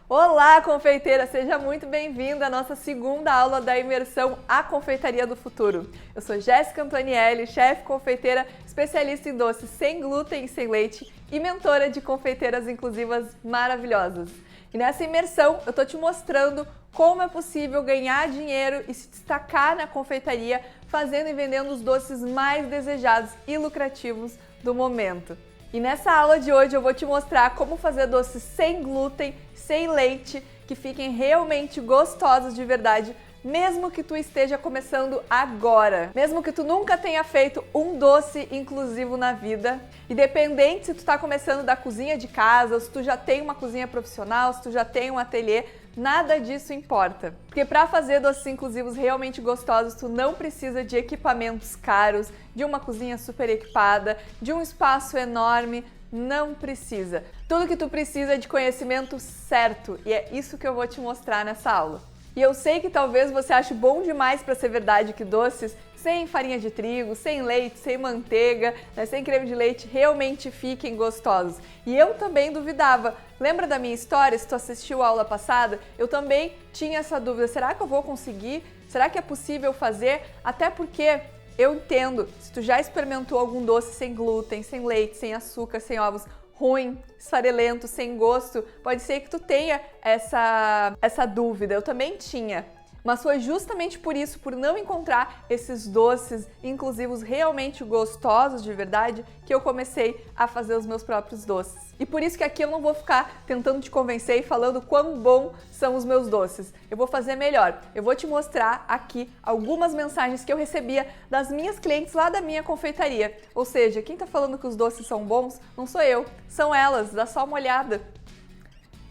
Olá, confeiteira! Seja muito bem-vinda à nossa segunda aula da imersão A Confeitaria do Futuro. Eu sou Jéssica Antonielli, chefe confeiteira, especialista em doces sem glúten e sem leite e mentora de confeiteiras inclusivas maravilhosas. E nessa imersão eu tô te mostrando como é possível ganhar dinheiro e se destacar na confeitaria fazendo e vendendo os doces mais desejados e lucrativos do momento. E nessa aula de hoje eu vou te mostrar como fazer doces sem glúten, sem leite, que fiquem realmente gostosos de verdade, mesmo que tu esteja começando agora, mesmo que tu nunca tenha feito um doce inclusivo na vida, independente se tu está começando da cozinha de casa, ou se tu já tem uma cozinha profissional, se tu já tem um ateliê, nada disso importa. Porque para fazer doces inclusivos realmente gostosos, tu não precisa de equipamentos caros, de uma cozinha super equipada, de um espaço enorme, não precisa. Tudo que tu precisa é de conhecimento certo e é isso que eu vou te mostrar nessa aula. E eu sei que talvez você ache bom demais para ser verdade que doces sem farinha de trigo, sem leite, sem manteiga, sem creme de leite realmente fiquem gostosos. E eu também duvidava. Lembra da minha história? Se tu assistiu a aula passada, eu também tinha essa dúvida. Será que eu vou conseguir? Será que é possível fazer? Até porque eu entendo, se tu já experimentou algum doce sem glúten, sem leite, sem açúcar, sem ovos, ruim, esfarelento, sem gosto, pode ser que tu tenha essa dúvida. Eu também tinha. Mas foi justamente por isso, por não encontrar esses doces inclusivos realmente gostosos de verdade, que eu comecei a fazer os meus próprios doces. E por isso que aqui eu não vou ficar tentando te convencer e falando quão bom são os meus doces. Eu vou fazer melhor. Eu vou te mostrar aqui algumas mensagens que eu recebia das minhas clientes lá da minha confeitaria. Ou seja, quem tá falando que os doces são bons não sou eu, são elas. Dá só uma olhada.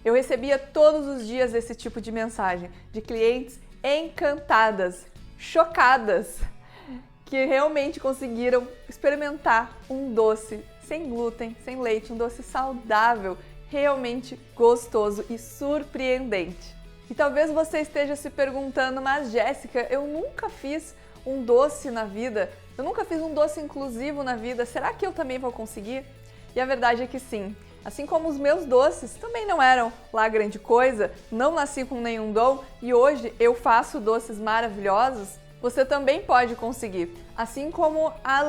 Eu recebia todos os dias esse tipo de mensagem de clientes encantadas, chocadas, que realmente conseguiram experimentar um doce sem glúten, sem leite, um doce saudável, realmente gostoso e surpreendente. E talvez você esteja se perguntando, mas Jéssica, eu nunca fiz um doce na vida, eu nunca fiz um doce inclusivo na vida, será que eu também vou conseguir? E a verdade é que sim. Assim como os meus doces também não eram lá grande coisa, não nasci com nenhum dom e hoje eu faço doces maravilhosos, você também pode conseguir. Assim como a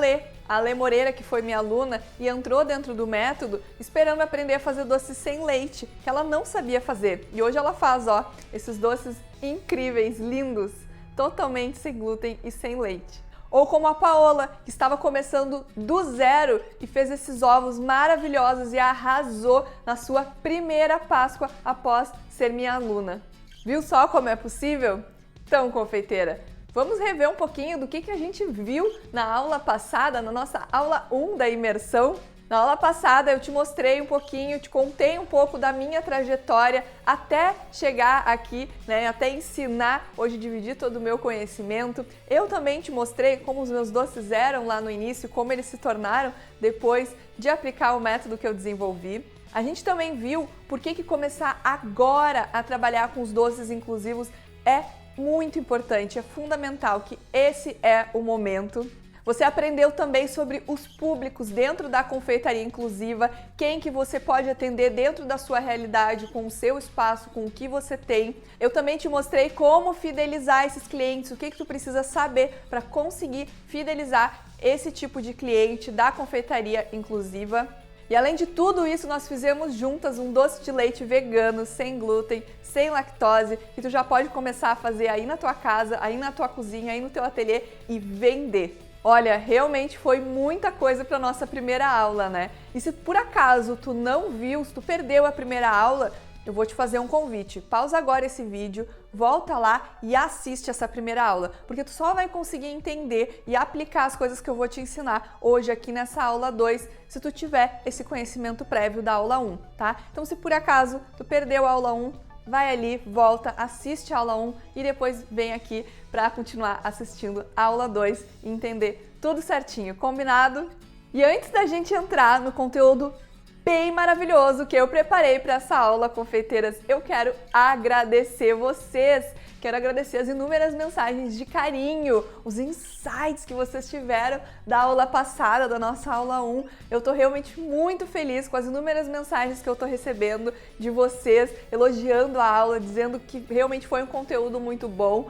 Ale Moreira, que foi minha aluna e entrou dentro do método esperando aprender a fazer doces sem leite, que ela não sabia fazer. E hoje ela faz, ó, esses doces incríveis, lindos, totalmente sem glúten e sem leite. Ou como a Paola, que estava começando do zero e fez esses ovos maravilhosos e arrasou na sua primeira Páscoa após ser minha aluna. Viu só como é possível? Então, confeiteira, vamos rever um pouquinho do que a gente viu na aula passada, na nossa aula 1 da imersão. Na aula passada eu te mostrei um pouquinho, te contei um pouco da minha trajetória até chegar aqui, né, até ensinar, hoje dividir todo o meu conhecimento. Eu também te mostrei como os meus doces eram lá no início, como eles se tornaram depois de aplicar o método que eu desenvolvi. A gente também viu por que começar agora a trabalhar com os doces inclusivos é muito importante, é fundamental, que esse é o momento. Você aprendeu também sobre os públicos dentro da confeitaria inclusiva, quem que você pode atender dentro da sua realidade, com o seu espaço, com o que você tem. Eu também te mostrei como fidelizar esses clientes, o que tu precisa saber para conseguir fidelizar esse tipo de cliente da confeitaria inclusiva. E além de tudo isso, nós fizemos juntas um doce de leite vegano, sem glúten, sem lactose, que tu já pode começar a fazer aí na tua casa, aí na tua cozinha, aí no teu ateliê e vender. Olha, realmente foi muita coisa para nossa primeira aula, né? E se por acaso tu não viu, se tu perdeu a primeira aula, eu vou te fazer um convite. Pausa agora esse vídeo, volta lá e assiste essa primeira aula, porque tu só vai conseguir entender e aplicar as coisas que eu vou te ensinar hoje aqui nessa aula 2, se tu tiver esse conhecimento prévio da aula 1, tá? Então se por acaso tu perdeu a aula 1, vai ali, volta, assiste a aula 1 e depois vem aqui para continuar assistindo a aula 2 e entender tudo certinho, combinado? E antes da gente entrar no conteúdo bem maravilhoso que eu preparei para essa aula, confeiteiras. Eu quero agradecer vocês. Quero agradecer as inúmeras mensagens de carinho, os insights que vocês tiveram da aula passada, da nossa aula 1. Eu tô realmente muito feliz com as inúmeras mensagens que eu tô recebendo de vocês, elogiando a aula, dizendo que realmente foi um conteúdo muito bom.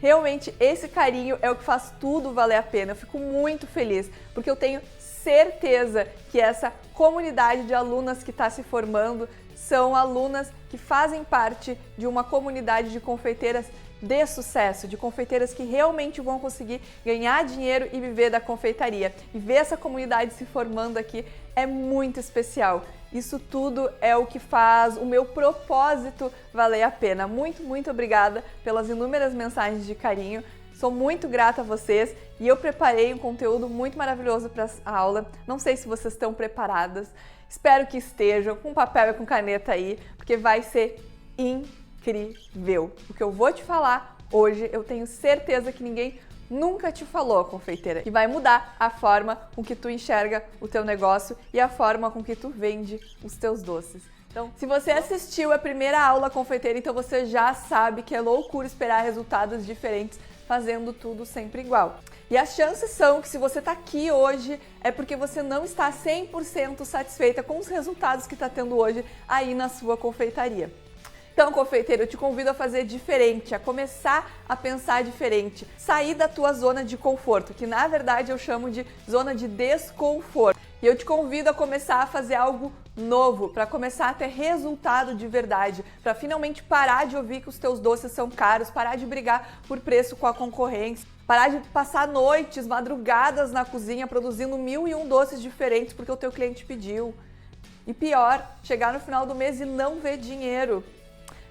Realmente, esse carinho é o que faz tudo valer a pena. Eu fico muito feliz, porque eu tenho certeza que essa comunidade de alunas que está se formando são alunas que fazem parte de uma comunidade de confeiteiras de sucesso, de confeiteiras que realmente vão conseguir ganhar dinheiro e viver da confeitaria. E ver essa comunidade se formando aqui é muito especial. Isso tudo é o que faz o meu propósito valer a pena. Muito, muito obrigada pelas inúmeras mensagens de carinho. Sou muito grata a vocês e eu preparei um conteúdo muito maravilhoso para a aula. Não sei se vocês estão preparadas. Espero que estejam, com papel e com caneta aí, porque vai ser incrível. O que eu vou te falar hoje, eu tenho certeza que ninguém nunca te falou, confeiteira, que vai mudar a forma com que tu enxerga o teu negócio e a forma com que tu vende os teus doces. Então, se você assistiu a primeira aula confeiteira, então você já sabe que é loucura esperar resultados diferentes fazendo tudo sempre igual. E as chances são que se você está aqui hoje é porque você não está 100% satisfeita com os resultados que está tendo hoje aí na sua confeitaria. Então, confeiteiro, eu te convido a fazer diferente, a começar a pensar diferente, sair da tua zona de conforto, que na verdade eu chamo de zona de desconforto. E eu te convido a começar a fazer algo novo, para começar a ter resultado de verdade, para finalmente parar de ouvir que os teus doces são caros, parar de brigar por preço com a concorrência, parar de passar noites, madrugadas na cozinha produzindo 1001 doces diferentes porque o teu cliente pediu. E pior, chegar no final do mês e não ver dinheiro.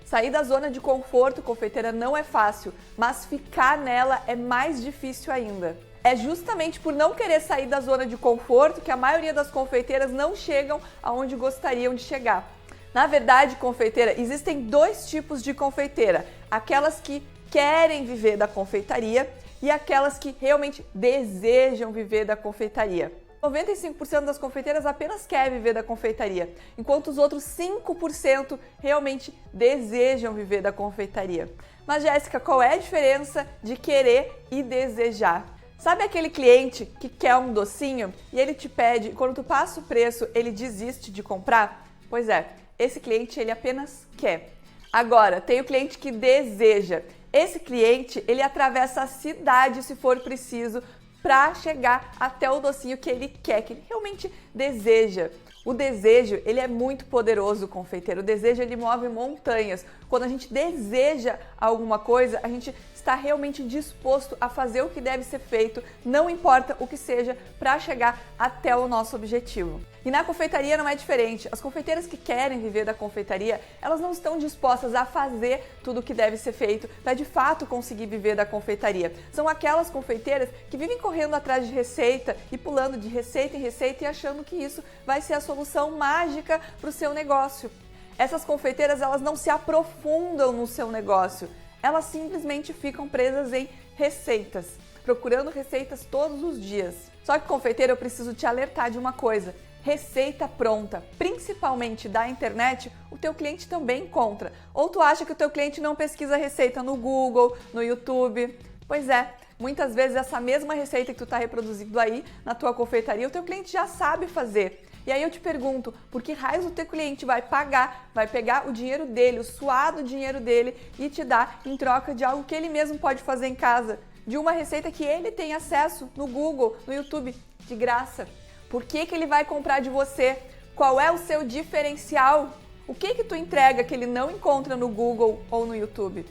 Sair da zona de conforto, confeiteira, não é fácil, mas ficar nela é mais difícil ainda. É justamente por não querer sair da zona de conforto que a maioria das confeiteiras não chegam aonde gostariam de chegar. Na verdade, confeiteira, existem dois tipos de confeiteira. Aquelas que querem viver da confeitaria e aquelas que realmente desejam viver da confeitaria. 95% das confeiteiras apenas quer viver da confeitaria, enquanto os outros 5% realmente desejam viver da confeitaria. Mas, Jéssica, qual é a diferença de querer e desejar? Sabe aquele cliente que quer um docinho e ele te pede, quando tu passa o preço, ele desiste de comprar? Pois é, esse cliente ele apenas quer. Agora, tem o cliente que deseja. Esse cliente, ele atravessa a cidade se for preciso para chegar até o docinho que ele quer, que ele realmente deseja. O desejo, ele é muito poderoso, confeiteiro. O desejo, ele move montanhas. Quando a gente deseja alguma coisa, a gente está realmente disposto a fazer o que deve ser feito, não importa o que seja, para chegar até o nosso objetivo. E na confeitaria não é diferente. As confeiteiras que querem viver da confeitaria, elas não estão dispostas a fazer tudo o que deve ser feito para de fato conseguir viver da confeitaria. São aquelas confeiteiras que vivem correndo atrás de receita e pulando de receita em receita e achando que isso vai ser a solução mágica para o seu negócio. Essas confeiteiras, elas não se aprofundam no seu negócio. Elas simplesmente ficam presas em receitas, procurando receitas todos os dias. Só que, confeiteiro, eu preciso te alertar de uma coisa. Receita pronta, principalmente da internet, o teu cliente também encontra. Ou tu acha que o teu cliente não pesquisa receita no Google, no YouTube? Pois é, muitas vezes essa mesma receita que tu está reproduzindo aí na tua confeitaria, o teu cliente já sabe fazer. E aí eu te pergunto, por que raios o teu cliente vai pegar o dinheiro dele, o suado dinheiro dele e te dar em troca de algo que ele mesmo pode fazer em casa, de uma receita que ele tem acesso no Google, no YouTube, de graça? Por que ele vai comprar de você? Qual é o seu diferencial? O que tu entrega que ele não encontra no Google ou no YouTube?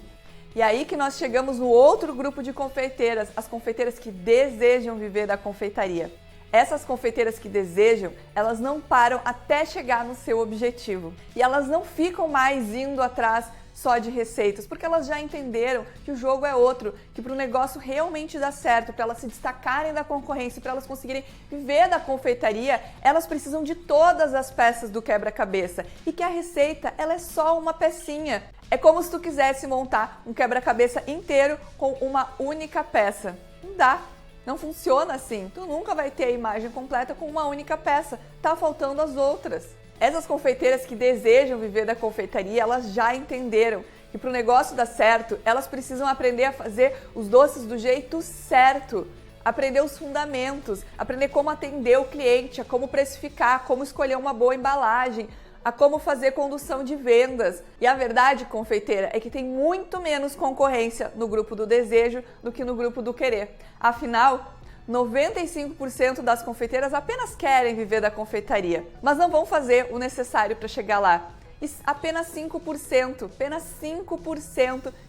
E aí que nós chegamos no outro grupo de confeiteiras, as confeiteiras que desejam viver da confeitaria. Essas confeiteiras que desejam, elas não param até chegar no seu objetivo. E elas não ficam mais indo atrás só de receitas, porque elas já entenderam que o jogo é outro, que para o negócio realmente dar certo, para elas se destacarem da concorrência, para elas conseguirem viver da confeitaria, elas precisam de todas as peças do quebra-cabeça e que a receita ela é só uma pecinha. É como se tu quisesse montar um quebra-cabeça inteiro com uma única peça. Não dá. Não funciona assim. Tu nunca vai ter a imagem completa com uma única peça. Tá faltando as outras. Essas confeiteiras que desejam viver da confeitaria, elas já entenderam que para o negócio dar certo, elas precisam aprender a fazer os doces do jeito certo, aprender os fundamentos, aprender como atender o cliente, a como precificar, como escolher uma boa embalagem, a como fazer condução de vendas. E a verdade, confeiteira, é que tem muito menos concorrência no grupo do desejo do que no grupo do querer. Afinal, 95% das confeiteiras apenas querem viver da confeitaria, mas não vão fazer o necessário para chegar lá. E apenas 5%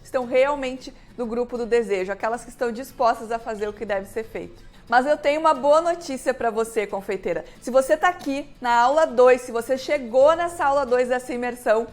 estão realmente no grupo do desejo, aquelas que estão dispostas a fazer o que deve ser feito. Mas eu tenho uma boa notícia para você, confeiteira. Se você está aqui na aula 2, se você chegou nessa aula 2 dessa imersão,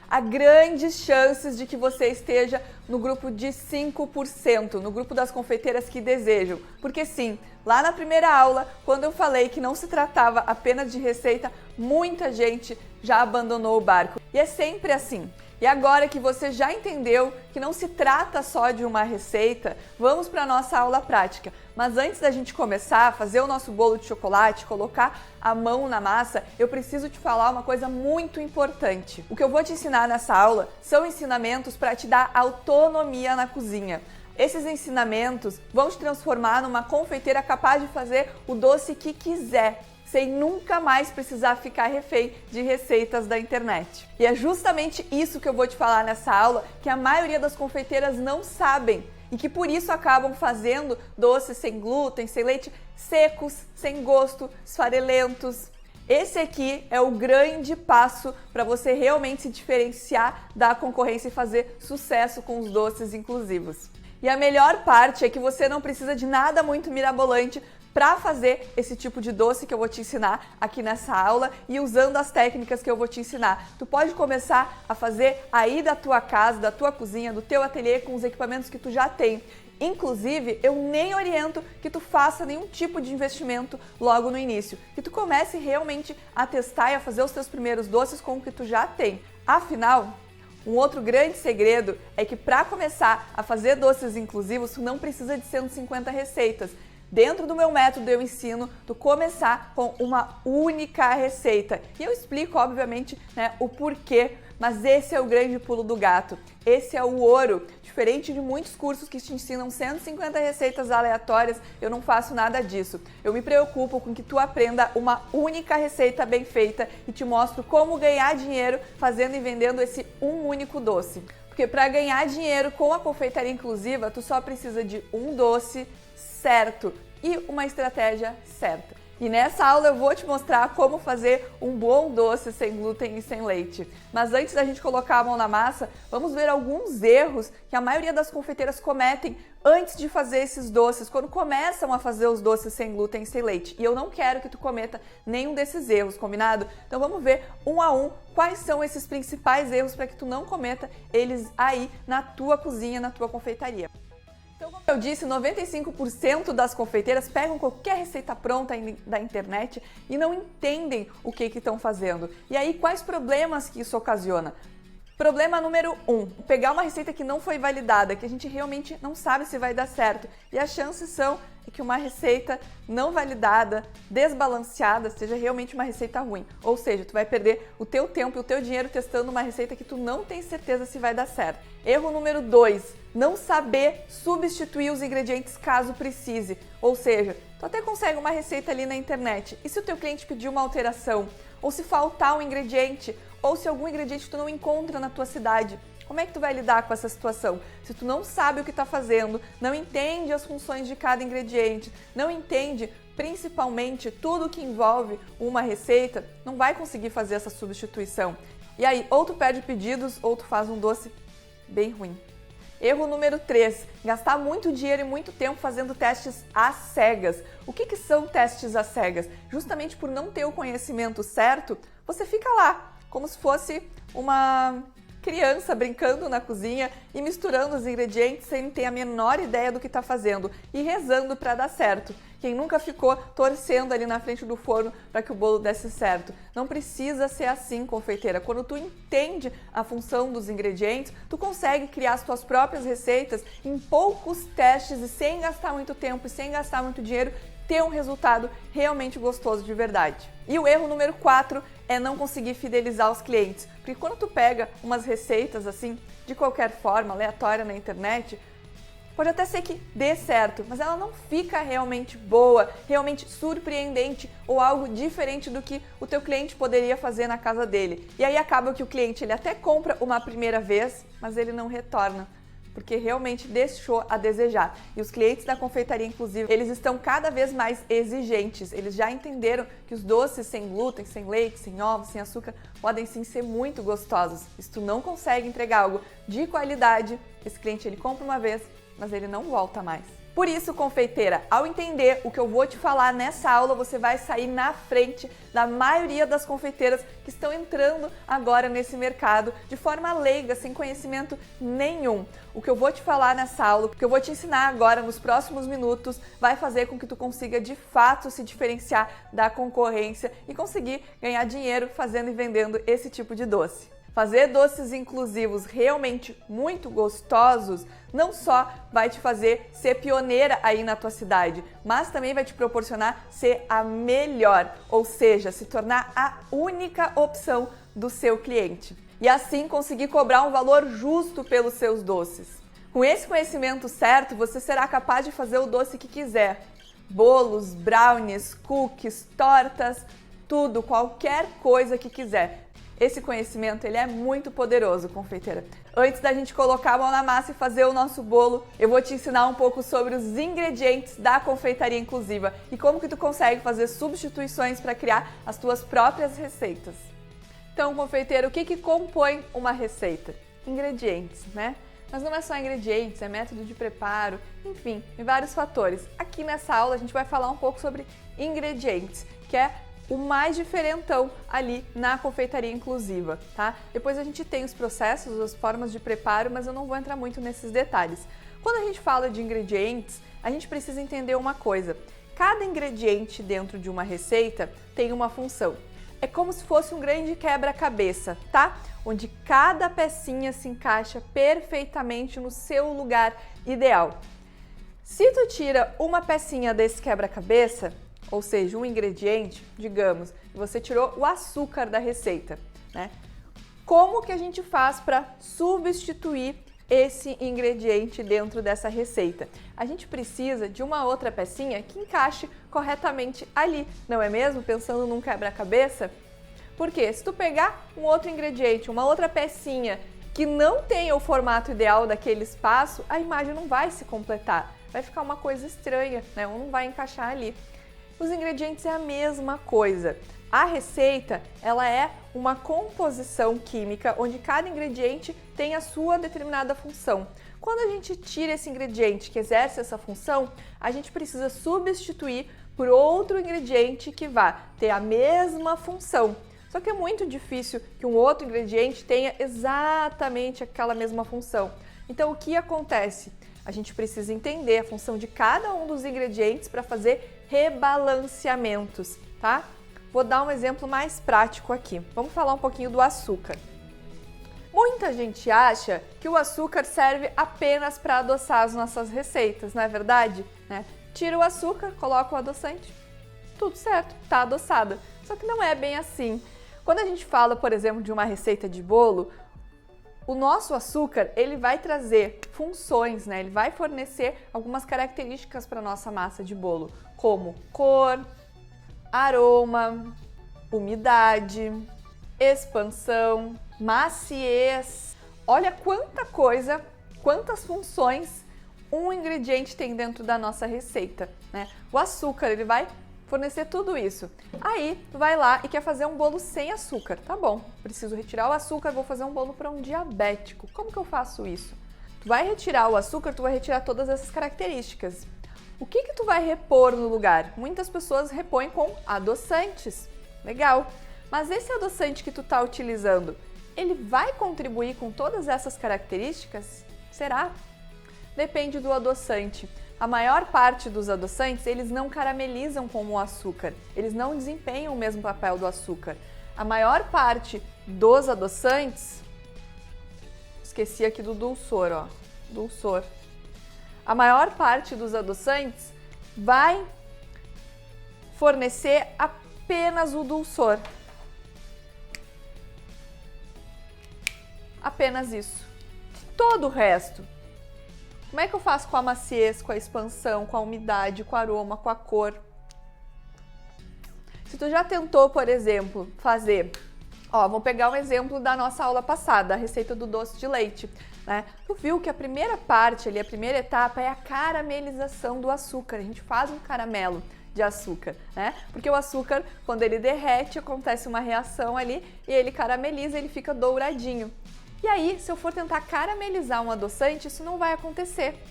há grandes chances de que você esteja no grupo de 5%, no grupo das confeiteiras que desejam. Porque sim, lá na primeira aula, quando eu falei que não se tratava apenas de receita, muita gente já abandonou o barco. E é sempre assim. E agora que você já entendeu que não se trata só de uma receita, vamos para a nossa aula prática. Mas antes da gente começar a fazer o nosso bolo de chocolate, colocar a mão na massa, eu preciso te falar uma coisa muito importante. O que eu vou te ensinar nessa aula são ensinamentos para te dar autonomia na cozinha. Esses ensinamentos vão te transformar numa confeiteira capaz de fazer o doce que quiser, sem nunca mais precisar ficar refém de receitas da internet. E é justamente isso que eu vou te falar nessa aula, que a maioria das confeiteiras não sabem e que por isso acabam fazendo doces sem glúten, sem leite, secos, sem gosto, esfarelentos. Esse aqui é o grande passo para você realmente se diferenciar da concorrência e fazer sucesso com os doces inclusivos. E a melhor parte é que você não precisa de nada muito mirabolante para fazer esse tipo de doce que eu vou te ensinar aqui nessa aula e usando as técnicas que eu vou te ensinar. Tu pode começar a fazer aí da tua casa, da tua cozinha, do teu ateliê com os equipamentos que tu já tem. Inclusive, eu nem oriento que tu faça nenhum tipo de investimento logo no início, que tu comece realmente a testar e a fazer os teus primeiros doces com o que tu já tem. Afinal, um outro grande segredo é que para começar a fazer doces inclusivos, tu não precisa de 150 receitas. Dentro do meu método eu ensino tu começar com uma única receita. E eu explico, obviamente, o porquê, mas esse é o grande pulo do gato. Esse é o ouro. Diferente de muitos cursos que te ensinam 150 receitas aleatórias, eu não faço nada disso. Eu me preocupo com que tu aprenda uma única receita bem feita e te mostro como ganhar dinheiro fazendo e vendendo esse um único doce. Porque para ganhar dinheiro com a confeitaria inclusiva, tu só precisa de um doce certo e uma estratégia certa. E nessa aula eu vou te mostrar como fazer um bom doce sem glúten e sem leite. Mas antes da gente colocar a mão na massa, vamos ver alguns erros que a maioria das confeiteiras cometem antes de fazer esses doces, quando começam a fazer os doces sem glúten e sem leite. E eu não quero que tu cometa nenhum desses erros, combinado? Então vamos ver um a um quais são esses principais erros para que tu não cometa eles aí na tua cozinha, na tua confeitaria. Então, como eu disse, 95% das confeiteiras pegam qualquer receita pronta da internet e não entendem o que estão fazendo. E aí, quais problemas que isso ocasiona? Problema número 1, pegar uma receita que não foi validada, que a gente realmente não sabe se vai dar certo. E as chances são que uma receita não validada, desbalanceada, seja realmente uma receita ruim. Ou seja, tu vai perder o teu tempo e o teu dinheiro testando uma receita que tu não tem certeza se vai dar certo. Erro número 2, não saber substituir os ingredientes caso precise. Ou seja, tu até consegue uma receita ali na internet. E se o teu cliente pedir uma alteração? Ou se faltar um ingrediente? Ou se algum ingrediente tu não encontra na tua cidade? Como é que tu vai lidar com essa situação? Se tu não sabe o que está fazendo, não entende as funções de cada ingrediente, não entende principalmente tudo que envolve uma receita, não vai conseguir fazer essa substituição. E aí, ou tu perde pedidos, ou tu faz um doce bem ruim. Erro número 3, gastar muito dinheiro e muito tempo fazendo testes às cegas. O que são testes às cegas? Justamente por não ter o conhecimento certo, você fica lá, como se fosse uma criança brincando na cozinha e misturando os ingredientes sem ter a menor ideia do que está fazendo e rezando para dar certo. Quem nunca ficou torcendo ali na frente do forno para que o bolo desse certo? Não precisa ser assim, confeiteira. Quando tu entende a função dos ingredientes, tu consegue criar as tuas próprias receitas em poucos testes e sem gastar muito tempo e sem gastar muito dinheiro ter um resultado realmente gostoso de verdade. E o erro número 4 é não conseguir fidelizar os clientes, porque quando tu pega umas receitas assim, de qualquer forma, aleatória na internet, pode até ser que dê certo, mas ela não fica realmente boa, realmente surpreendente ou algo diferente do que o teu cliente poderia fazer na casa dele. E aí acaba que o cliente ele até compra uma primeira vez, mas ele não retorna, porque realmente deixou a desejar. E os clientes da confeitaria, inclusive, eles estão cada vez mais exigentes. Eles já entenderam que os doces sem glúten, sem leite, sem ovos, sem açúcar, podem sim ser muito gostosos. Se tu não consegue entregar algo de qualidade, esse cliente ele compra uma vez, mas ele não volta mais. Por isso, confeiteira, ao entender o que eu vou te falar nessa aula, você vai sair na frente da maioria das confeiteiras que estão entrando agora nesse mercado de forma leiga, sem conhecimento nenhum. O que eu vou te falar nessa aula, o que eu vou te ensinar agora nos próximos minutos, vai fazer com que tu consiga de fato se diferenciar da concorrência e conseguir ganhar dinheiro fazendo e vendendo esse tipo de doce. Fazer doces inclusivos realmente muito gostosos não só vai te fazer ser pioneira aí na tua cidade, mas também vai te proporcionar ser a melhor, ou seja, se tornar a única opção do seu cliente. E assim conseguir cobrar um valor justo pelos seus doces. Com esse conhecimento certo, você será capaz de fazer o doce que quiser. Bolos, brownies, cookies, tortas, tudo, qualquer coisa que quiser. Esse conhecimento ele é muito poderoso, confeiteira. Antes da gente colocar a mão na massa e fazer o nosso bolo, eu vou te ensinar um pouco sobre os ingredientes da confeitaria inclusiva e como que tu consegue fazer substituições para criar as tuas próprias receitas. Então, confeiteira, o que compõe uma receita? Ingredientes, né? Mas não é só ingredientes, é método de preparo, enfim, tem vários fatores. Aqui nessa aula a gente vai falar um pouco sobre ingredientes, que é o mais diferentão ali na confeitaria inclusiva, tá? Depois a gente tem os processos, as formas de preparo, mas eu não vou entrar muito nesses detalhes. Quando a gente fala de ingredientes, a gente precisa entender uma coisa. Cada ingrediente dentro de uma receita tem uma função. É como se fosse um grande quebra-cabeça, tá? Onde cada pecinha se encaixa perfeitamente no seu lugar ideal. Se tu tira uma pecinha desse quebra-cabeça, ou seja, um ingrediente, digamos, você tirou o açúcar da receita, né? Como que a gente faz para substituir esse ingrediente dentro dessa receita? A gente precisa de uma outra pecinha que encaixe corretamente ali, não é mesmo? Pensando num quebra-cabeça? Porque se tu pegar um outro ingrediente, uma outra pecinha que não tenha o formato ideal daquele espaço, a imagem não vai se completar, vai ficar uma coisa estranha, né? Ou não vai encaixar ali. Os ingredientes é a mesma coisa. A receita, ela é uma composição química onde cada ingrediente tem a sua determinada função. Quando a gente tira esse ingrediente que exerce essa função, a gente precisa substituir por outro ingrediente que vá ter a mesma função. Só que é muito difícil que um outro ingrediente tenha exatamente aquela mesma função. Então, o que acontece? A gente precisa entender a função de cada um dos ingredientes para fazer rebalanceamentos, tá? Vou dar um exemplo mais prático aqui. Vamos falar um pouquinho do açúcar. Muita gente acha que o açúcar serve apenas para adoçar as nossas receitas, não é verdade? Né? Tira o açúcar, coloca o adoçante, tudo certo, tá adoçada. Só que não é bem assim. Quando a gente fala, por exemplo, de uma receita de bolo, o nosso açúcar, ele vai trazer funções, né? Ele vai fornecer algumas características para a nossa massa de bolo, como cor, aroma, umidade, expansão, maciez. Olha quanta coisa, quantas funções um ingrediente tem dentro da nossa receita, né? O açúcar, ele vai fornecer tudo isso. Aí, tu vai lá e quer fazer um bolo sem açúcar. Tá bom, preciso retirar o açúcar, vou fazer um bolo para um diabético. Como que eu faço isso? Tu vai retirar o açúcar, tu vai retirar todas essas características. O que tu vai repor no lugar? Muitas pessoas repõem com adoçantes. Legal. Mas esse adoçante que tu tá utilizando, ele vai contribuir com todas essas características? Será? Depende do adoçante. A maior parte dos adoçantes, eles não caramelizam como o açúcar, eles não desempenham o mesmo papel do açúcar. A maior parte dos adoçantes, esqueci aqui do dulçor, ó, dulçor. A maior parte dos adoçantes vai fornecer apenas o dulçor. Apenas isso. Todo o resto. Como é que eu faço com a maciez, com a expansão, com a umidade, com o aroma, com a cor? Se tu já tentou, por exemplo, fazer... vou pegar um exemplo da nossa aula passada, a receita do doce de leite, né? Tu viu que a primeira parte ali, a primeira etapa é a caramelização do açúcar. A gente faz um caramelo de açúcar, né? Porque o açúcar, quando ele derrete, acontece uma reação ali e ele carameliza, ele fica douradinho. E aí, se eu for tentar caramelizar um adoçante, isso não vai acontecer.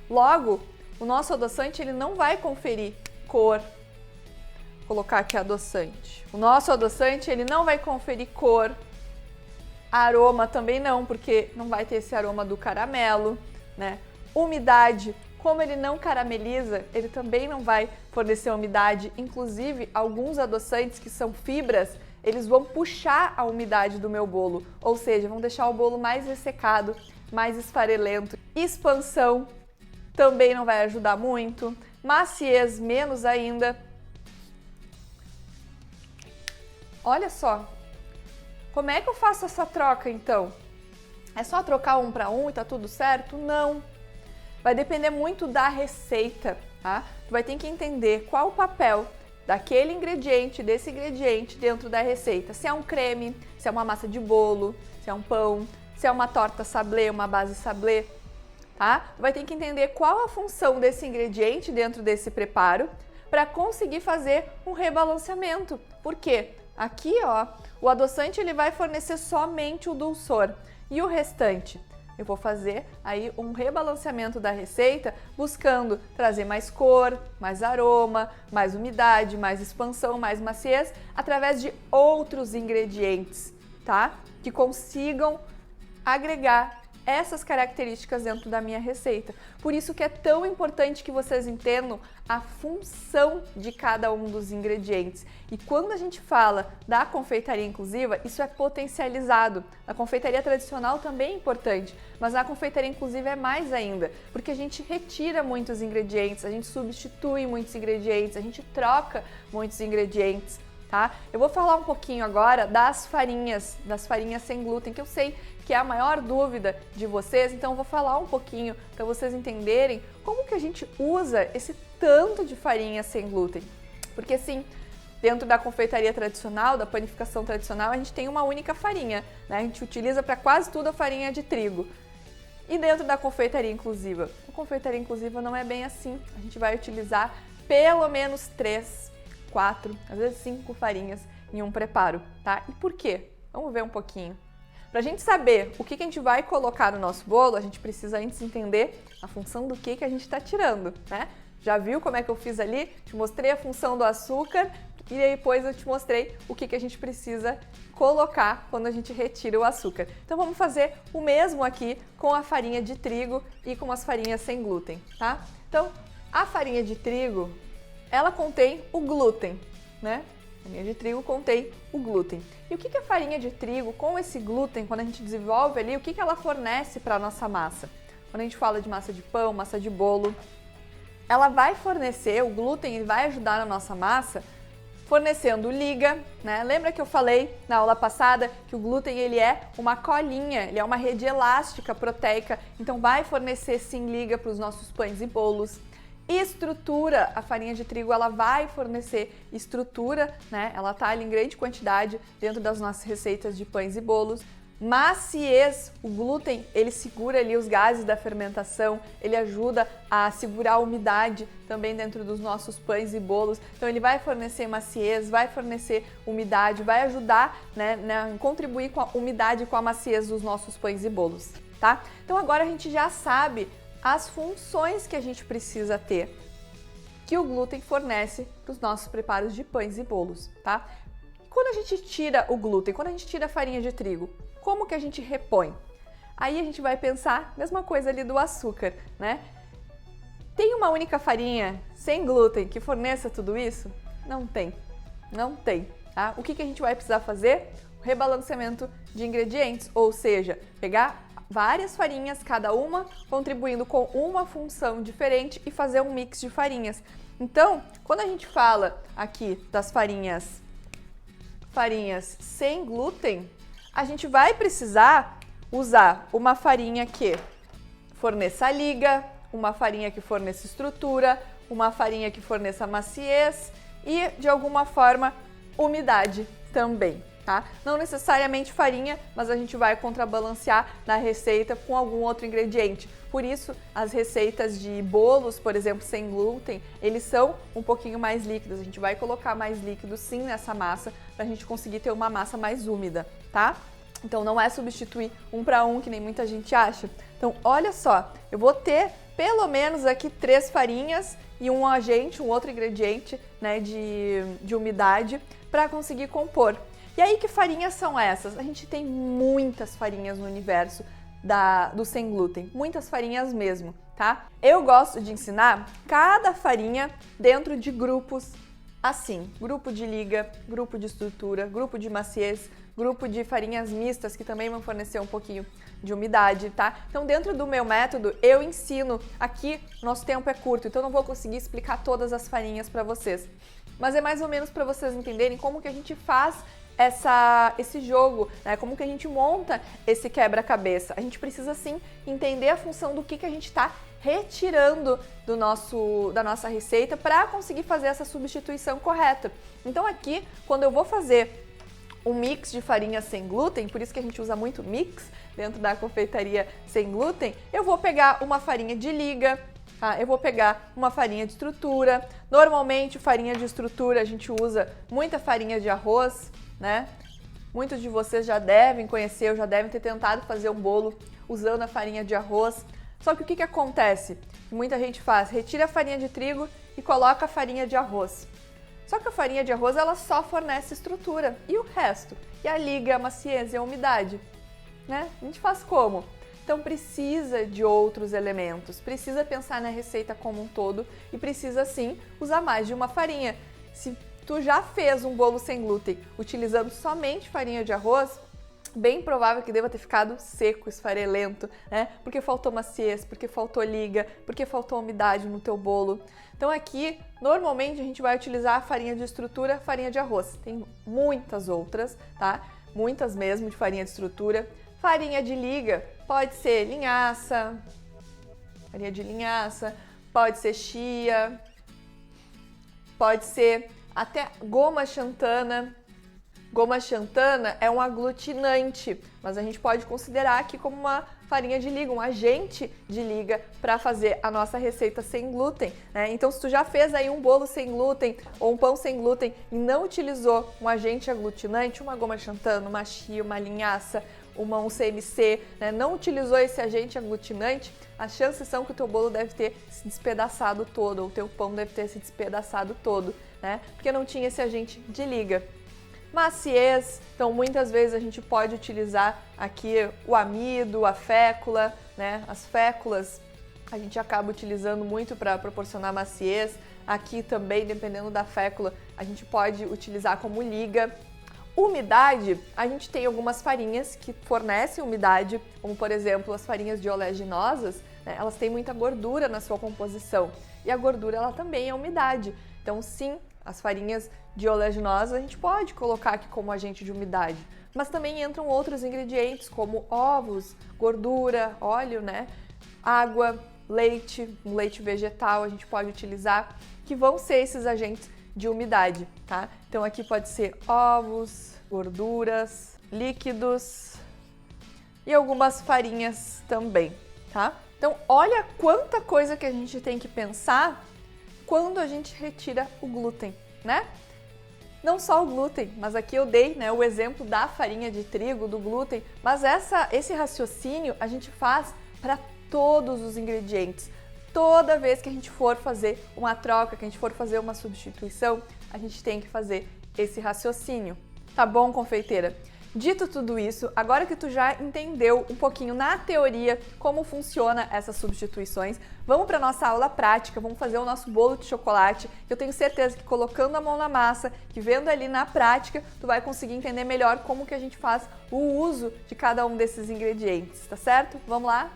Logo, o nosso adoçante ele não vai conferir cor. Vou colocar aqui adoçante. O nosso adoçante ele não vai conferir cor. Aroma também não, porque não vai ter esse aroma do caramelo, né? Umidade, como ele não carameliza, ele também não vai fornecer umidade. Inclusive, alguns adoçantes que são fibras, eles vão puxar a umidade do meu bolo, ou seja, vão deixar o bolo mais ressecado, mais esfarelento. Expansão também não vai ajudar muito, maciez menos ainda. Olha só, como é que eu faço essa troca então? É só trocar um para um e tá tudo certo? Não. Vai depender muito da receita, tá? Tu vai ter que entender qual o papel daquele ingrediente, desse ingrediente dentro da receita. Se é um creme, se é uma massa de bolo, se é um pão, se é uma torta sablé, uma base sablé, tá? Tu vai ter que entender qual a função desse ingrediente dentro desse preparo para conseguir fazer um rebalanceamento. Por quê? Aqui, o adoçante ele vai fornecer somente o dulçor e o restante eu vou fazer aí um rebalanceamento da receita buscando trazer mais cor, mais aroma, mais umidade, mais expansão, mais maciez através de outros ingredientes, tá? Que consigam agregar essas características dentro da minha receita. Por isso que é tão importante que vocês entendam a função de cada um dos ingredientes. E quando a gente fala da confeitaria inclusiva, isso é potencializado. A confeitaria tradicional também é importante, mas na confeitaria inclusiva é mais ainda, porque a gente retira muitos ingredientes, a gente substitui muitos ingredientes, a gente troca muitos ingredientes. Tá? Eu vou falar um pouquinho agora das farinhas sem glúten, que eu sei que é a maior dúvida de vocês, então eu vou falar um pouquinho para vocês entenderem como que a gente usa esse tanto de farinha sem glúten. Porque sim, dentro da confeitaria tradicional, da panificação tradicional, a gente tem uma única farinha, né? A gente utiliza para quase tudo a farinha de trigo. E dentro da confeitaria inclusiva? A confeitaria inclusiva não é bem assim, a gente vai utilizar pelo menos 3, 4, às vezes 5 farinhas em um preparo, tá? E por quê? Vamos ver um pouquinho. Para a gente saber o que a gente vai colocar no nosso bolo, a gente precisa antes entender a função do que a gente está tirando, né? Já viu como é que eu fiz ali? Te mostrei a função do açúcar e depois eu te mostrei o que a gente precisa colocar quando a gente retira o açúcar. Então vamos fazer o mesmo aqui com a farinha de trigo e com as farinhas sem glúten, tá? Então, a farinha de trigo, ela contém o glúten, né? A farinha de trigo contém o glúten. E o que a farinha de trigo, com esse glúten, quando a gente desenvolve ali, o que ela fornece para a nossa massa? Quando a gente fala de massa de pão, massa de bolo, ela vai fornecer, o glúten ele vai ajudar na nossa massa, fornecendo liga, né? Lembra que eu falei na aula passada que o glúten ele é uma colinha, ele é uma rede elástica proteica, então vai fornecer sim liga para os nossos pães e bolos. Estrutura, a farinha de trigo ela vai fornecer estrutura, né? Ela tá ali em grande quantidade dentro das nossas receitas de pães e bolos. Maciez, o glúten ele segura ali os gases da fermentação, ele ajuda a segurar a umidade também dentro dos nossos pães e bolos, então ele vai fornecer maciez, vai fornecer umidade, vai ajudar, né, contribuir com a umidade e com a maciez dos nossos pães e bolos, tá? Então agora a gente já sabe as funções que a gente precisa ter, que o glúten fornece para os nossos preparos de pães e bolos, tá? Quando a gente tira o glúten, quando a gente tira a farinha de trigo, como que a gente repõe? Aí a gente vai pensar, mesma coisa ali do açúcar, né? Tem uma única farinha sem glúten que forneça tudo isso? Não tem, não tem, tá? O que a gente vai precisar fazer? O rebalanceamento de ingredientes, ou seja, pegar várias farinhas, cada uma contribuindo com uma função diferente e fazer um mix de farinhas. Então, quando a gente fala aqui das farinhas sem glúten, a gente vai precisar usar uma farinha que forneça liga, uma farinha que forneça estrutura, uma farinha que forneça maciez e, de alguma forma, umidade também, tá? Não necessariamente farinha, mas a gente vai contrabalancear na receita com algum outro ingrediente. Por isso, as receitas de bolos, por exemplo, sem glúten, eles são um pouquinho mais líquidos. A gente vai colocar mais líquido sim nessa massa para a gente conseguir ter uma massa mais úmida, tá? Então não é substituir um para um, que nem muita gente acha. Então olha só, eu vou ter pelo menos aqui 3 farinhas e um agente, um outro ingrediente, né, de umidade para conseguir compor. E aí, que farinhas são essas? A gente tem muitas farinhas no universo do sem glúten, muitas farinhas mesmo, tá? Eu gosto de ensinar cada farinha dentro de grupos assim, grupo de liga, grupo de estrutura, grupo de maciez, grupo de farinhas mistas, que também vão fornecer um pouquinho de umidade, tá? Então, dentro do meu método, eu ensino, aqui nosso tempo é curto, então não vou conseguir explicar todas as farinhas para vocês, mas é mais ou menos para vocês entenderem como que a gente faz esse jogo, né? Como que a gente monta esse quebra-cabeça. A gente precisa sim entender a função do que a gente está retirando da nossa receita para conseguir fazer essa substituição correta. Então aqui, quando eu vou fazer um mix de farinha sem glúten, por isso que a gente usa muito mix dentro da confeitaria sem glúten, eu vou pegar uma farinha de liga, tá? Eu vou pegar uma farinha de estrutura. Normalmente, farinha de estrutura, a gente usa muita farinha de arroz, né? Muitos de vocês já devem conhecer, ou já devem ter tentado fazer um bolo usando a farinha de arroz. Só que o que acontece? Muita gente faz, retira a farinha de trigo e coloca a farinha de arroz. Só que a farinha de arroz, ela só fornece estrutura. E o resto? E a liga, a maciez e a umidade, né? A gente faz como? Então precisa de outros elementos, precisa pensar na receita como um todo e precisa sim usar mais de uma farinha. Se tu já fez um bolo sem glúten utilizando somente farinha de arroz, bem provável que deva ter ficado seco, esfarelento, né? Porque faltou maciez, porque faltou liga, porque faltou umidade no teu bolo. Então aqui, normalmente a gente vai utilizar a farinha de estrutura, farinha de arroz. Tem muitas outras, tá? Muitas mesmo de farinha de estrutura. Farinha de liga pode ser linhaça, farinha de linhaça, pode ser chia, pode ser até goma xantana. Goma xantana é um aglutinante, mas a gente pode considerar aqui como uma farinha de liga, um agente de liga para fazer a nossa receita sem glúten, né? Então, se tu já fez aí um bolo sem glúten ou um pão sem glúten e não utilizou um agente aglutinante, uma goma xantana, uma chia, uma linhaça, um CMC, né? Não utilizou esse agente aglutinante, as chances são que o teu bolo deve ter se despedaçado todo, ou o teu pão deve ter se despedaçado todo, né? Porque não tinha esse agente de liga. Maciez, então muitas vezes a gente pode utilizar aqui o amido, a fécula, né? As féculas a gente acaba utilizando muito para proporcionar maciez. Aqui também, dependendo da fécula, a gente pode utilizar como liga. Umidade, a gente tem algumas farinhas que fornecem umidade, como por exemplo as farinhas de oleaginosas, né? Elas têm muita gordura na sua composição e a gordura ela também é umidade. Então sim, as farinhas de oleaginosas a gente pode colocar aqui como agente de umidade, mas também entram outros ingredientes como ovos, gordura, óleo, né? Água, leite, um leite vegetal a gente pode utilizar, que vão ser esses agentes de umidade, tá? Então aqui pode ser ovos, gorduras, líquidos e algumas farinhas também, tá? Então olha quanta coisa que a gente tem que pensar quando a gente retira o glúten, né? Não só o glúten, mas aqui eu dei, né, o exemplo da farinha de trigo, do glúten, mas esse raciocínio a gente faz para todos os ingredientes. Toda vez que a gente for fazer uma troca, que a gente for fazer uma substituição, a gente tem que fazer esse raciocínio. Tá bom, confeiteira? Dito tudo isso, agora que tu já entendeu um pouquinho na teoria como funciona essas substituições, vamos para nossa aula prática, vamos fazer o nosso bolo de chocolate. Eu tenho certeza que colocando a mão na massa, que vendo ali na prática, tu vai conseguir entender melhor como que a gente faz o uso de cada um desses ingredientes, tá certo? Vamos lá?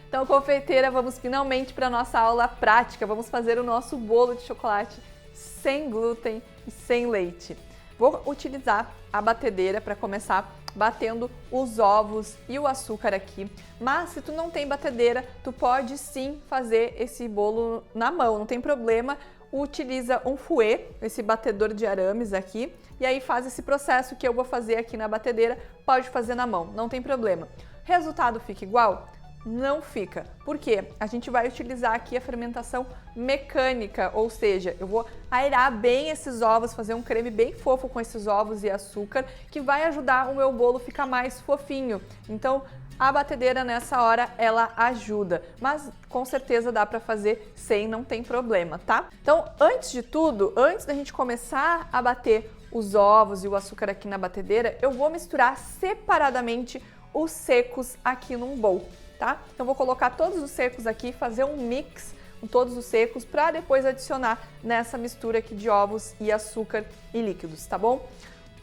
Então, confeiteira, vamos finalmente para nossa aula prática. Vamos fazer o nosso bolo de chocolate sem glúten e sem leite. Vou utilizar a batedeira para começar batendo os ovos e o açúcar aqui. Mas se tu não tem batedeira, tu pode sim fazer esse bolo na mão, não tem problema. Utiliza um fouet, esse batedor de arames aqui, e aí faz esse processo que eu vou fazer aqui na batedeira, pode fazer na mão, não tem problema. Resultado fica igual? Não fica. Por quê? A gente vai utilizar aqui a fermentação mecânica, ou seja, eu vou aerar bem esses ovos, fazer um creme bem fofo com esses ovos e açúcar, que vai ajudar o meu bolo a ficar mais fofinho. Então, a batedeira nessa hora, ela ajuda, mas com certeza dá para fazer sem, não tem problema, tá? Então, antes de tudo, antes da gente começar a bater os ovos e o açúcar aqui na batedeira, eu vou misturar separadamente os secos aqui num bowl. Tá? Então vou colocar todos os secos aqui, fazer um mix com todos os secos para depois adicionar nessa mistura aqui de ovos e açúcar e líquidos, tá bom?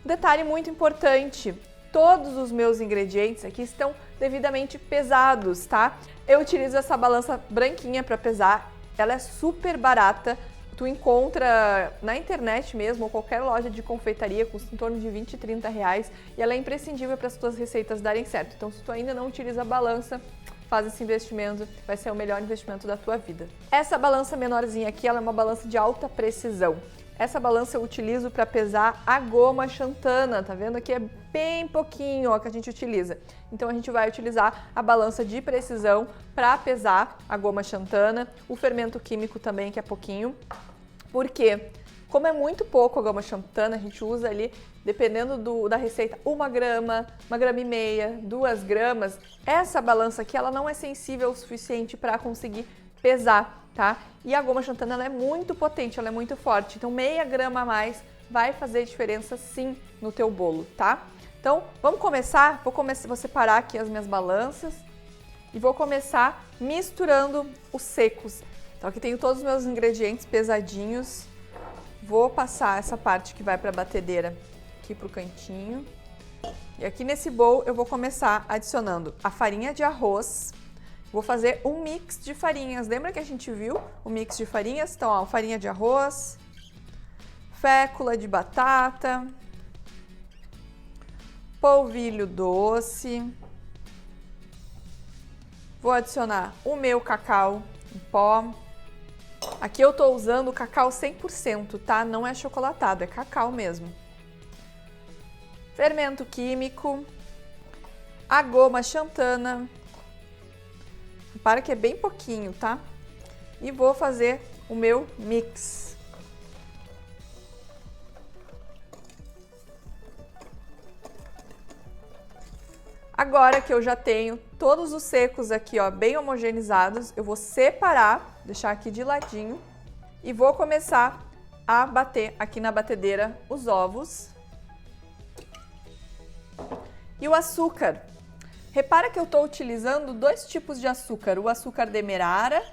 Detalhe muito importante, todos os meus ingredientes aqui estão devidamente pesados, tá? Eu utilizo essa balança branquinha para pesar, ela é super barata. Tu encontra na internet mesmo, ou qualquer loja de confeitaria, custa em torno de 20 e 30 reais, e ela é imprescindível para as tuas receitas darem certo. Então, se tu ainda não utiliza a balança, faz esse investimento, vai ser o melhor investimento da tua vida. Essa balança menorzinha aqui, ela é uma balança de alta precisão. Essa balança eu utilizo para pesar a goma xantana, tá vendo? Aqui é bem pouquinho ó, que a gente utiliza. Então a gente vai utilizar a balança de precisão para pesar a goma xantana, o fermento químico também, que é pouquinho. Por quê? Como é muito pouco a goma xantana, a gente usa ali, dependendo da receita, 1 grama, 1,5 gramas, 2 gramas. Essa balança aqui, ela não é sensível o suficiente para conseguir pesar, tá? E a goma xantana, ela é muito potente, ela é muito forte. Então, 0,5 grama a mais vai fazer diferença sim no teu bolo, tá? Então, vamos começar? Vou separar aqui as minhas balanças e vou começar misturando os secos. Então, aqui tenho todos os meus ingredientes pesadinhos. Vou passar essa parte que vai para a batedeira aqui pro cantinho. E aqui nesse bowl eu vou começar adicionando a farinha de arroz. Vou fazer um mix de farinhas. Lembra que a gente viu o mix de farinhas? Então, ó, farinha de arroz, fécula de batata, polvilho doce. Vou adicionar o meu cacau em pó. Aqui eu tô usando o cacau 100%, tá? Não é chocolatado, é cacau mesmo. Fermento químico, a goma xantana. Repara que é bem pouquinho, tá? E vou fazer o meu mix. Agora que eu já tenho todos os secos aqui, ó, bem homogeneizados, eu vou separar, deixar aqui de ladinho e vou começar a bater aqui na batedeira os ovos e o açúcar. Repara que eu estou utilizando 2 tipos de açúcar, o açúcar demerara,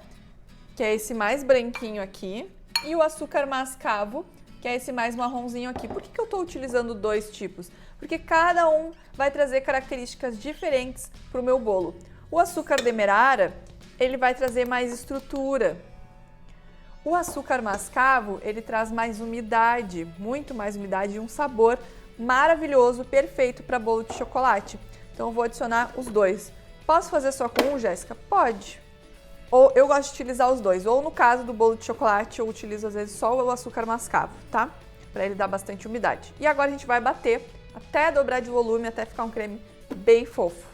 que é esse mais branquinho aqui, e o açúcar mascavo, que é esse mais marronzinho aqui. Por que eu estou utilizando 2 tipos? Porque cada um vai trazer características diferentes para o meu bolo. O açúcar demerara, ele vai trazer mais estrutura. O açúcar mascavo, ele traz mais umidade, muito mais umidade e um sabor maravilhoso, perfeito para bolo de chocolate. Então eu vou adicionar os 2. Posso fazer só com um, Jéssica? Pode. Ou eu gosto de utilizar os 2. Ou no caso do bolo de chocolate, eu utilizo às vezes só o açúcar mascavo, tá? Para ele dar bastante umidade. E agora a gente vai bater até dobrar de volume, até ficar um creme bem fofo.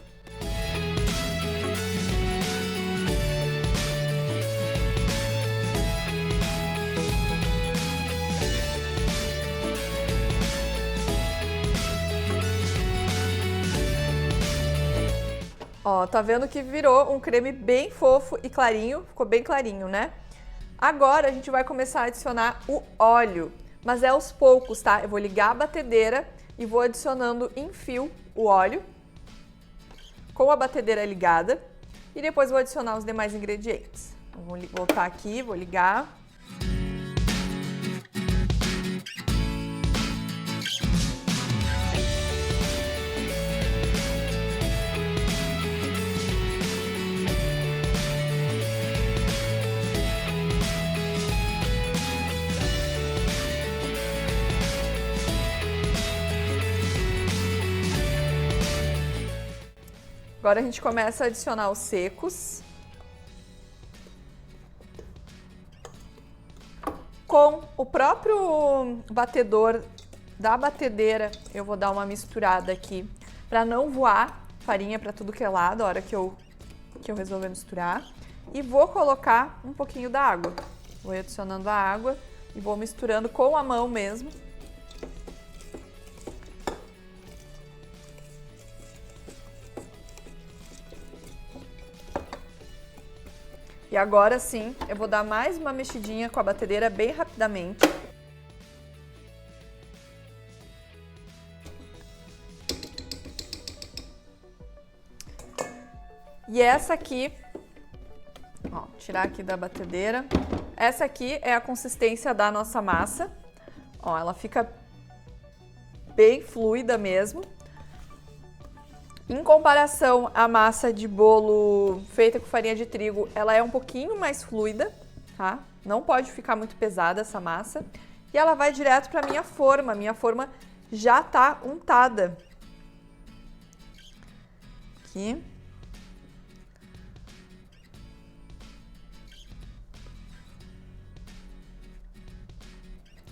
Ó, tá vendo que virou um creme bem fofo e clarinho, ficou bem clarinho, né? Agora a gente vai começar a adicionar o óleo, mas é aos poucos, tá? Eu vou ligar a batedeira e vou adicionando em fio o óleo com a batedeira ligada e depois vou adicionar os demais ingredientes. Então, vou voltar aqui, vou ligar. Agora a gente começa a adicionar os secos. Com o próprio batedor da batedeira, eu vou dar uma misturada aqui para não voar farinha para tudo que é lado a hora que eu resolver misturar. E vou colocar um pouquinho da água. Vou adicionando a água e vou misturando com a mão mesmo. E agora sim, eu vou dar mais uma mexidinha com a batedeira bem rapidamente. E essa aqui, ó, tirar aqui da batedeira. Essa aqui é a consistência da nossa massa. Ó, ela fica bem fluida mesmo. Em comparação à massa de bolo feita com farinha de trigo, ela é um pouquinho mais fluida, tá? Não pode ficar muito pesada essa massa. E ela vai direto para minha forma. Minha forma já tá untada. Aqui.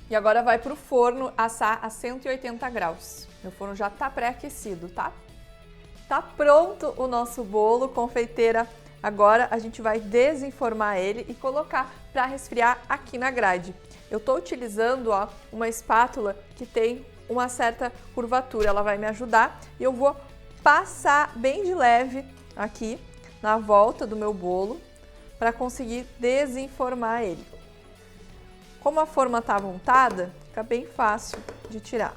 E agora vai para o forno assar a 180 graus. Meu forno já tá pré-aquecido, tá? Tá pronto o nosso bolo, confeiteira. Agora a gente vai desenformar ele e colocar para resfriar aqui na grade. Eu tô utilizando, ó, uma espátula que tem uma certa curvatura. Ela vai me ajudar e eu vou passar bem de leve aqui na volta do meu bolo para conseguir desenformar ele. Como a forma tá untada, fica bem fácil de tirar.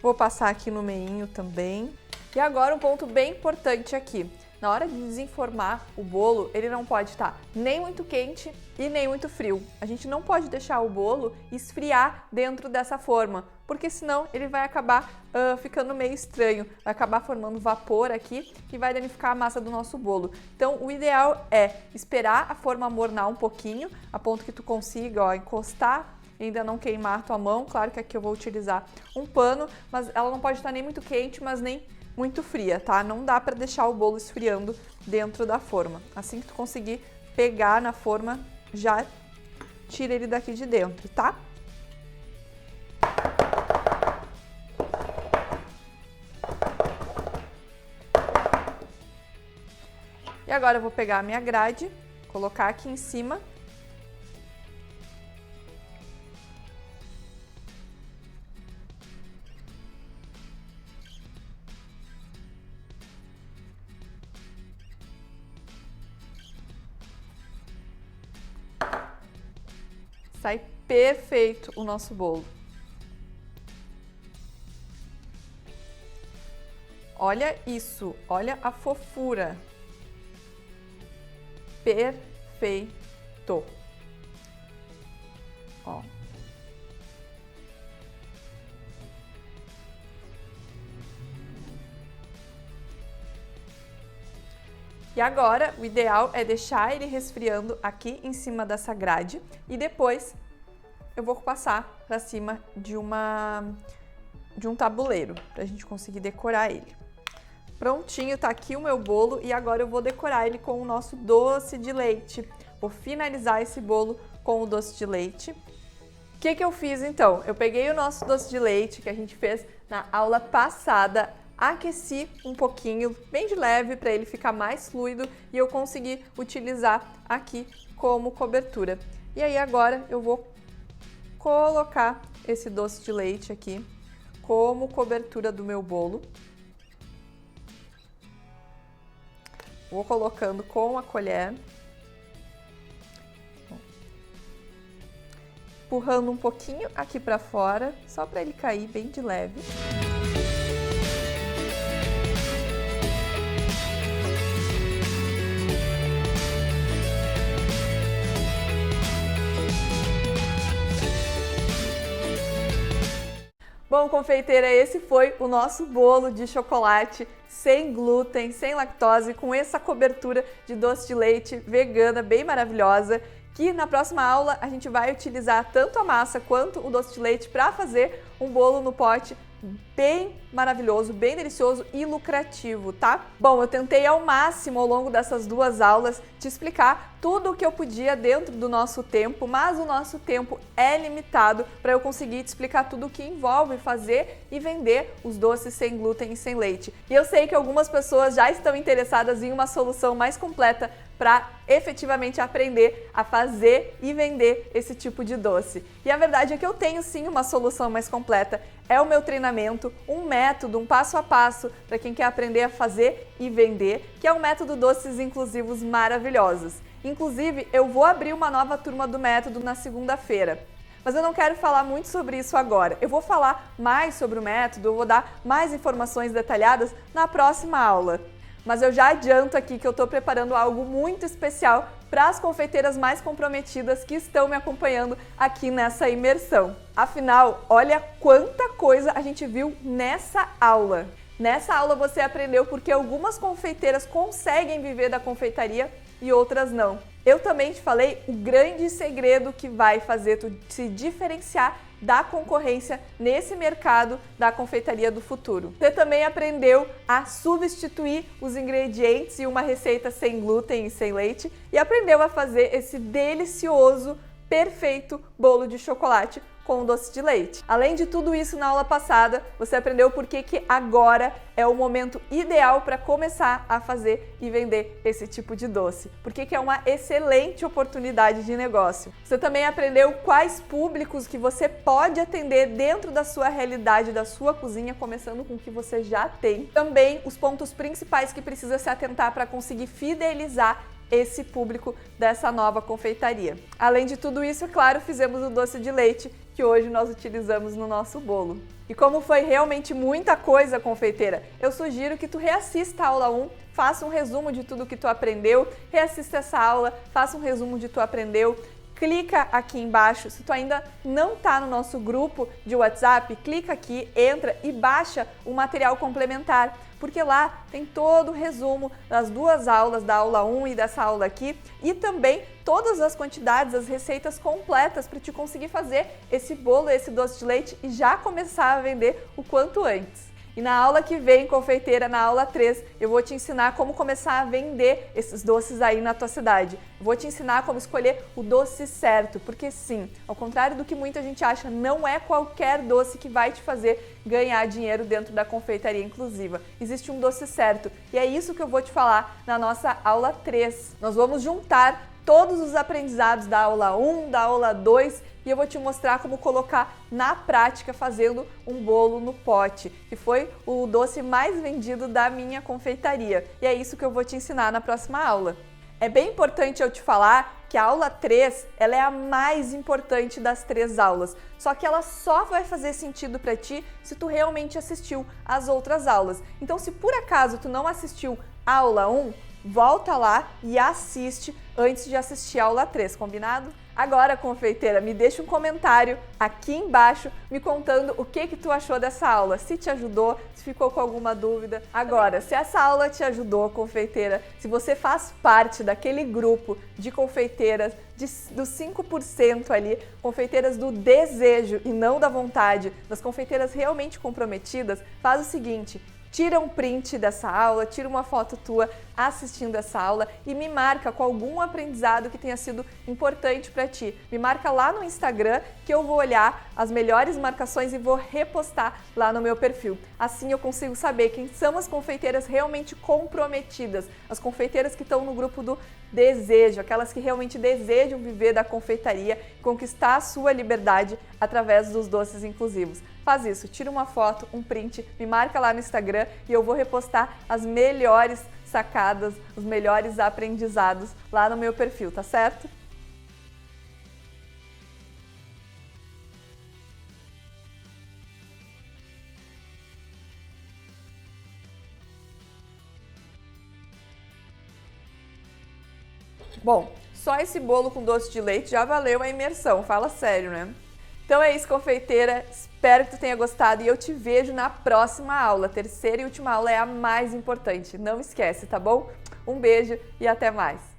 Vou passar aqui no meinho também. E agora um ponto bem importante aqui. Na hora de desenformar o bolo, ele não pode estar nem muito quente e nem muito frio. A gente não pode deixar o bolo esfriar dentro dessa forma, porque senão ele vai acabar ficando meio estranho, vai acabar formando vapor aqui e vai danificar a massa do nosso bolo. Então o ideal é esperar a forma mornar um pouquinho, a ponto que tu consiga, ó, encostar e ainda não queimar a tua mão. Claro que aqui eu vou utilizar um pano, mas ela não pode estar nem muito quente, mas nem muito fria, tá? Não dá para deixar o bolo esfriando dentro da forma. Assim que tu conseguir pegar na forma, já tira ele daqui de dentro, tá? E agora eu vou pegar a minha grade, colocar aqui em cima. Sai perfeito o nosso bolo. Olha isso, olha a fofura. Perfeito. Ó. E agora, o ideal é deixar ele resfriando aqui em cima dessa grade e depois eu vou passar para cima de um tabuleiro, para a gente conseguir decorar ele. Prontinho, tá aqui o meu bolo e agora eu vou decorar ele com o nosso doce de leite. Vou finalizar esse bolo com o doce de leite. O que eu fiz então? Eu peguei o nosso doce de leite que a gente fez na aula passada, aqueci um pouquinho, bem de leve, para ele ficar mais fluido e eu consegui utilizar aqui como cobertura. E aí agora eu vou colocar esse doce de leite aqui como cobertura do meu bolo. Vou colocando com a colher. empurrando um pouquinho aqui para fora, só para ele cair bem de leve. Bom, confeiteira, esse foi o nosso bolo de chocolate sem glúten, sem lactose, com essa cobertura de doce de leite vegana bem maravilhosa, que na próxima aula a gente vai utilizar tanto a massa quanto o doce de leite para fazer um bolo no pote bem maravilhoso, bem delicioso e lucrativo, tá? Bom, eu tentei ao máximo ao longo dessas duas aulas te explicar tudo o que eu podia dentro do nosso tempo, mas o nosso tempo é limitado para eu conseguir te explicar tudo o que envolve fazer e vender os doces sem glúten e sem leite. E eu sei que algumas pessoas já estão interessadas em uma solução mais completa para efetivamente aprender a fazer e vender esse tipo de doce. E a verdade é que eu tenho sim uma solução mais completa. É o meu treinamento, um método, um passo a passo para quem quer aprender a fazer e vender, que é o método Doces Inclusivos Maravilhosos. Inclusive, eu vou abrir uma nova turma do método na segunda-feira. Mas eu não quero falar muito sobre isso agora. Eu vou falar mais sobre o método, eu vou dar mais informações detalhadas na próxima aula. Mas eu já adianto aqui que eu estou preparando algo muito especial para as confeiteiras mais comprometidas que estão me acompanhando aqui nessa imersão. Afinal, olha quanta coisa a gente viu nessa aula. Nessa aula você aprendeu porque algumas confeiteiras conseguem viver da confeitaria e outras não. Eu também te falei o grande segredo que vai fazer tu se diferenciar da concorrência nesse mercado da confeitaria do futuro. Você também aprendeu a substituir os ingredientes em uma receita sem glúten e sem leite e aprendeu a fazer esse delicioso, perfeito bolo de chocolate com doce de leite. Além de tudo isso, na aula passada, você aprendeu por que agora é o momento ideal para começar a fazer e vender esse tipo de doce. Porque é uma excelente oportunidade de negócio. Você também aprendeu quais públicos que você pode atender dentro da sua realidade, da sua cozinha, começando com o que você já tem. Também os pontos principais que precisa se atentar para conseguir fidelizar esse público dessa nova confeitaria. Além de tudo isso, é claro, fizemos o doce de leite que hoje nós utilizamos no nosso bolo. E como foi realmente muita coisa, confeiteira, eu sugiro que tu reassista a aula 1, faça um resumo de tudo que tu aprendeu, reassista essa aula, faça um resumo de tu aprendeu, clica aqui embaixo. Se tu ainda não está no nosso grupo de WhatsApp, clica aqui, entra e baixa o material complementar, porque lá tem todo o resumo das duas aulas, da aula 1 e dessa aula aqui, e também todas as quantidades, as receitas completas para te conseguir fazer esse bolo, esse doce de leite e já começar a vender o quanto antes. E na aula que vem, confeiteira, na aula 3, eu vou te ensinar como começar a vender esses doces aí na tua cidade. Vou te ensinar como escolher o doce certo, porque sim, ao contrário do que muita gente acha, não é qualquer doce que vai te fazer ganhar dinheiro dentro da confeitaria inclusiva. Existe um doce certo e é isso que eu vou te falar na nossa aula 3. Nós vamos juntar todos os aprendizados da aula 1, da aula 2 e eu vou te mostrar como colocar na prática fazendo um bolo no pote, que foi o doce mais vendido da minha confeitaria. E é isso que eu vou te ensinar na próxima aula. É bem importante eu te falar que a aula 3 ela é a mais importante das 3 aulas, só que ela só vai fazer sentido para ti se tu realmente assistiu às outras aulas. Então, se por acaso tu não assistiu a aula 1, volta lá e assiste antes de assistir a aula 3, combinado? Agora, confeiteira, me deixa um comentário aqui embaixo me contando o que tu achou dessa aula, se te ajudou, se ficou com alguma dúvida. Agora, se essa aula te ajudou, confeiteira, se você faz parte daquele grupo de confeiteiras dos 5% ali, confeiteiras do desejo e não da vontade, das confeiteiras realmente comprometidas, faz o seguinte: tira um print dessa aula, tira uma foto tua assistindo essa aula e me marca com algum aprendizado que tenha sido importante para ti. Me marca lá no Instagram que eu vou olhar as melhores marcações e vou repostar lá no meu perfil. Assim eu consigo saber quem são as confeiteiras realmente comprometidas, as confeiteiras que estão no grupo do desejo, aquelas que realmente desejam viver da confeitaria, conquistar a sua liberdade através dos doces inclusivos. Faz isso, tira uma foto, um print, me marca lá no Instagram e eu vou repostar as melhores sacadas, os melhores aprendizados lá no meu perfil, tá certo? Bom, só esse bolo com doce de leite já valeu a imersão, fala sério, né? Então é isso, confeiteira. Espero que tu tenha gostado e eu te vejo na próxima aula. A terceira e última aula é a mais importante. Não esquece, tá bom? Um beijo e até mais!